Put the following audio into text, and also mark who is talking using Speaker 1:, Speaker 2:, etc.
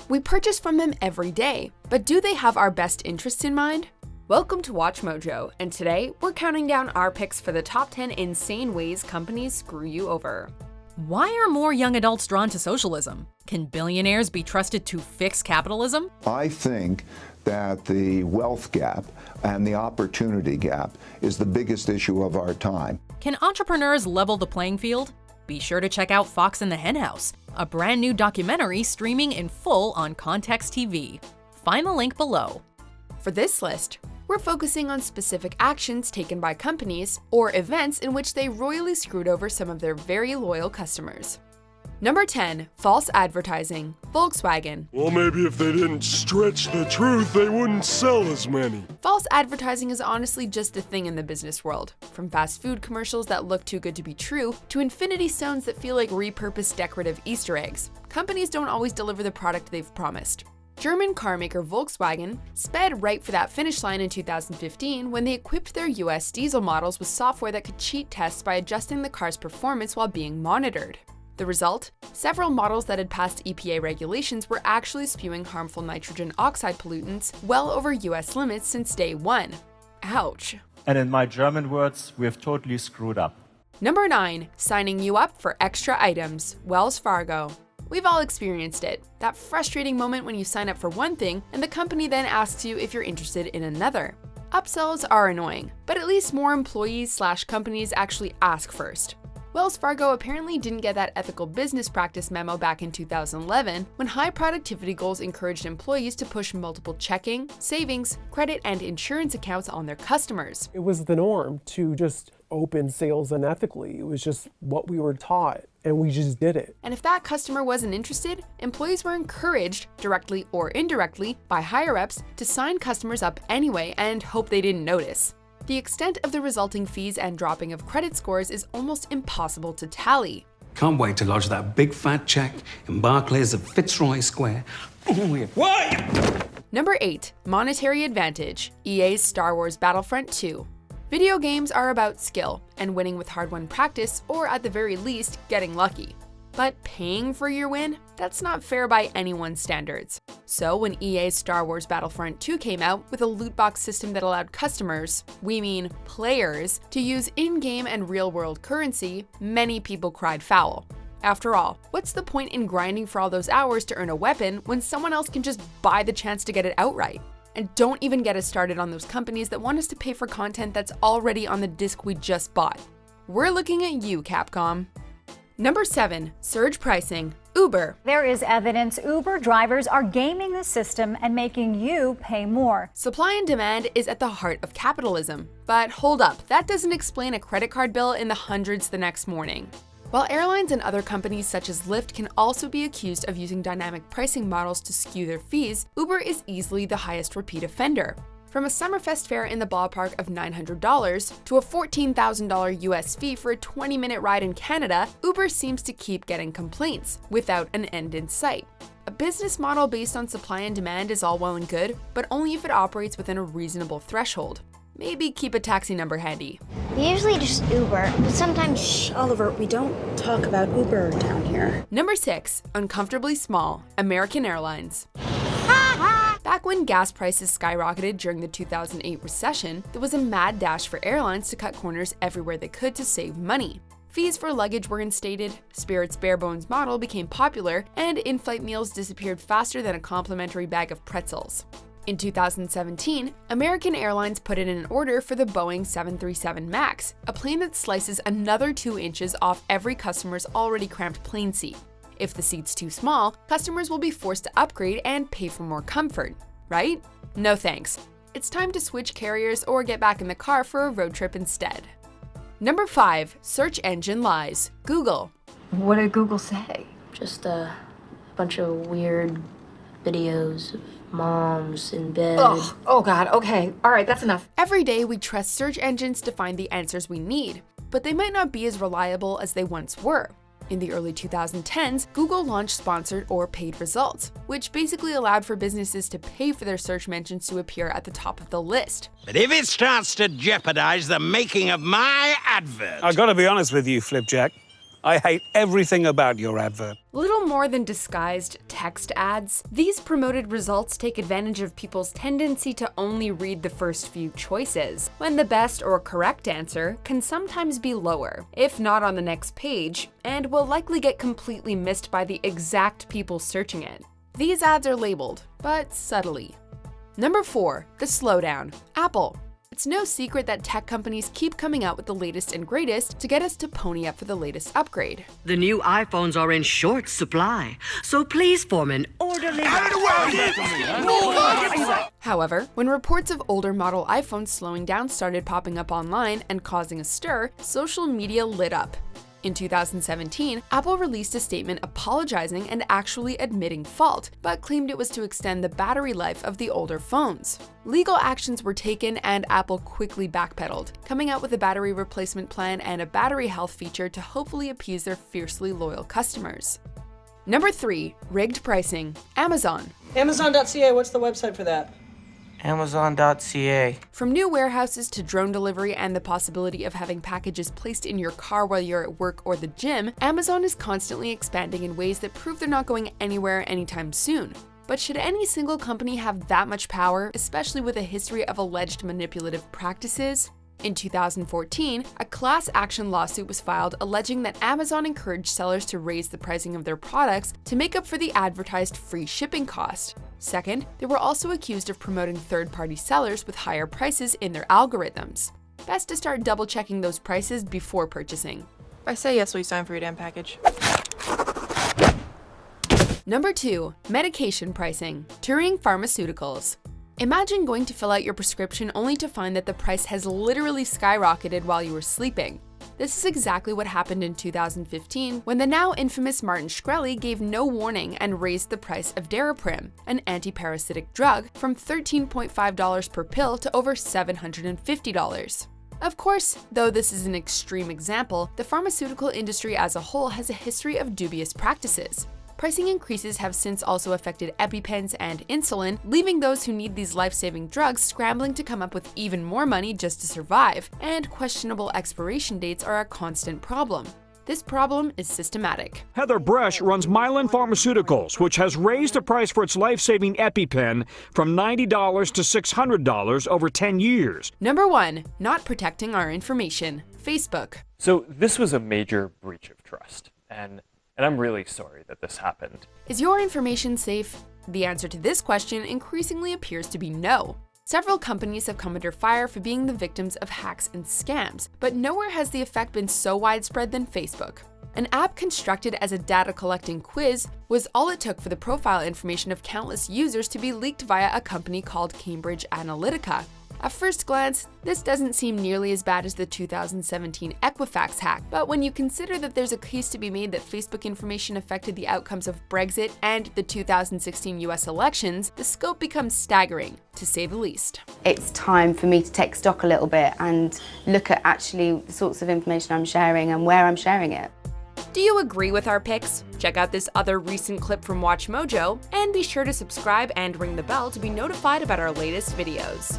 Speaker 1: We purchase from them every day, but do they have our best interests in mind? Welcome to WatchMojo, and today we're counting down our picks for the top 10 insane ways companies screw you over.
Speaker 2: Why are more young adults drawn to socialism? Can billionaires be trusted to fix capitalism?
Speaker 3: I think that the wealth gap and the opportunity gap is the biggest issue of our time.
Speaker 2: Can entrepreneurs level the playing field? Be sure to check out Fox and the Henhouse, a brand new documentary streaming in full on Context TV. Find the link below.
Speaker 1: For this list, we're focusing on specific actions taken by companies or events in which they royally screwed over some of their very loyal customers. Number 10. False advertising. Volkswagen.
Speaker 4: Well, maybe if they didn't stretch the truth, they wouldn't sell as many.
Speaker 1: False advertising is honestly just a thing in the business world. From fast food commercials that look too good to be true, to infinity stones that feel like repurposed decorative Easter eggs, companies don't always deliver the product they've promised. German carmaker Volkswagen sped right for that finish line in 2015 when they equipped their US diesel models with software that could cheat tests by adjusting the car's performance while being monitored. The result? Several models that had passed EPA regulations were actually spewing harmful nitrogen oxide pollutants well over US limits since day one. Ouch.
Speaker 5: And in my German words, we have totally screwed up.
Speaker 1: Number 9. Signing you up for extra items. Wells Fargo. We've all experienced it. That frustrating moment when you sign up for one thing and the company then asks you if you're interested in another. Upsells are annoying, but at least more employees/companies actually ask first. Wells Fargo apparently didn't get that ethical business practice memo back in 2011 when high productivity goals encouraged employees to push multiple checking, savings, credit, and insurance accounts on their customers.
Speaker 6: It was the norm to just open sales unethically. It was just what we were taught, and we just did it.
Speaker 1: And if that customer wasn't interested, employees were encouraged, directly or indirectly, by higher-ups to sign customers up anyway and hope they didn't notice. The extent of the resulting fees and dropping of credit scores is almost impossible to tally.
Speaker 7: Can't wait to lodge that big fat check in Barclays of Fitzroy Square. Oh, yeah. Why?
Speaker 1: Number 8. Monetary advantage. EA's Star Wars Battlefront 2. Video games are about skill and winning with hard-won practice, or at the very least, getting lucky. But paying for your win? That's not fair by anyone's standards. So when EA's Star Wars Battlefront 2 came out with a loot box system that allowed customers, we mean players, to use in-game and real-world currency, many people cried foul. After all, what's the point in grinding for all those hours to earn a weapon when someone else can just buy the chance to get it outright? And don't even get us started on those companies that want us to pay for content that's already on the disc we just bought. We're looking at you, Capcom. Number 7. Surge pricing. Uber.
Speaker 8: There is evidence Uber drivers are gaming the system and making you pay more.
Speaker 1: Supply and demand is at the heart of capitalism. But hold up, that doesn't explain a credit card bill in the hundreds the next morning. While airlines and other companies such as Lyft can also be accused of using dynamic pricing models to skew their fees, Uber is easily the highest repeat offender. From a Summerfest fare in the ballpark of $900 to a $14,000 US fee for a 20-minute ride in Canada, Uber seems to keep getting complaints, without an end in sight. A business model based on supply and demand is all well and good, but only if it operates within a reasonable threshold. Maybe keep a taxi number handy.
Speaker 9: We usually just Uber, but sometimes— Shh,
Speaker 10: Oliver, we don't talk about Uber down here.
Speaker 1: Number 6. Uncomfortably Small. American Airlines. Back when gas prices skyrocketed during the 2008 recession, there was a mad dash for airlines to cut corners everywhere they could to save money. Fees for luggage were instated, Spirit's bare-bones model became popular, and in-flight meals disappeared faster than a complimentary bag of pretzels. In 2017, American Airlines put in an order for the Boeing 737 MAX, a plane that slices another 2 inches off every customer's already cramped plane seat. If the seat's too small, customers will be forced to upgrade and pay for more comfort, right? No thanks. It's time to switch carriers or get back in the car for a road trip instead. Number 5. Search engine lies. Google.
Speaker 11: What did Google say? Just a bunch of weird videos of moms in bed.
Speaker 10: Oh God, okay. All right, that's enough.
Speaker 1: Every day we trust search engines to find the answers we need, but they might not be as reliable as they once were. In the early 2010s, Google launched sponsored or paid results, which basically allowed for businesses to pay for their search mentions to appear at the top of the list.
Speaker 12: But if it starts to jeopardize the making of my advert...
Speaker 13: I gotta be honest with you, Flipjack. I hate everything about your advert.
Speaker 1: Little more than disguised text ads, these promoted results take advantage of people's tendency to only read the first few choices, when the best or correct answer can sometimes be lower, if not on the next page, and will likely get completely missed by the exact people searching it. These ads are labeled, but subtly. Number 4, the slowdown. Apple. It's no secret that tech companies keep coming out with the latest and greatest to get us to pony up for the latest upgrade.
Speaker 13: The new iPhones are in short supply, so please form an orderly...
Speaker 1: However, when reports of older model iPhones slowing down started popping up online and causing a stir, social media lit up. In 2017, Apple released a statement apologizing and actually admitting fault, but claimed it was to extend the battery life of the older phones. Legal actions were taken and Apple quickly backpedaled, coming out with a battery replacement plan and a battery health feature to hopefully appease their fiercely loyal customers. Number 3, rigged pricing. Amazon.
Speaker 14: Amazon.ca, what's the website for that?
Speaker 15: Amazon.ca.
Speaker 1: From new warehouses to drone delivery and the possibility of having packages placed in your car while you're at work or the gym, Amazon is constantly expanding in ways that prove they're not going anywhere anytime soon. But should any single company have that much power, especially with a history of alleged manipulative practices? In 2014, a class action lawsuit was filed alleging that Amazon encouraged sellers to raise the pricing of their products to make up for the advertised free shipping cost. Second, they were also accused of promoting third-party sellers with higher prices in their algorithms. Best to start double-checking those prices before purchasing.
Speaker 16: If I say yes, will you sign for your damn package?
Speaker 1: Number 2, medication pricing. Touring pharmaceuticals. Imagine going to fill out your prescription only to find that the price has literally skyrocketed while you were sleeping. This is exactly what happened in 2015 when the now infamous Martin Shkreli gave no warning and raised the price of Daraprim, an antiparasitic drug, from $13.5 per pill to over $750. Of course, though this is an extreme example, the pharmaceutical industry as a whole has a history of dubious practices. Pricing increases have since also affected EpiPens and insulin, leaving those who need these life-saving drugs scrambling to come up with even more money just to survive, and questionable expiration dates are a constant problem. This problem is systematic.
Speaker 17: Heather Bresch runs Mylan Pharmaceuticals, which has raised the price for its life-saving EpiPen from $90 to $600 over 10 years.
Speaker 1: Number 1, not protecting our information. Facebook.
Speaker 18: So this was a major breach of trust, and I'm really sorry that this happened.
Speaker 1: Is your information safe? The answer to this question increasingly appears to be no. Several companies have come under fire for being the victims of hacks and scams, but nowhere has the effect been so widespread than Facebook. An app constructed as a data-collecting quiz was all it took for the profile information of countless users to be leaked via a company called Cambridge Analytica. At first glance, this doesn't seem nearly as bad as the 2017 Equifax hack, but when you consider that there's a case to be made that Facebook information affected the outcomes of Brexit and the 2016 US elections, the scope becomes staggering, to say the least.
Speaker 19: It's time for me to take stock a little bit and look at actually the sorts of information I'm sharing and where I'm sharing it.
Speaker 1: Do you agree with our picks? Check out this other recent clip from WatchMojo, and be sure to subscribe and ring the bell to be notified about our latest videos.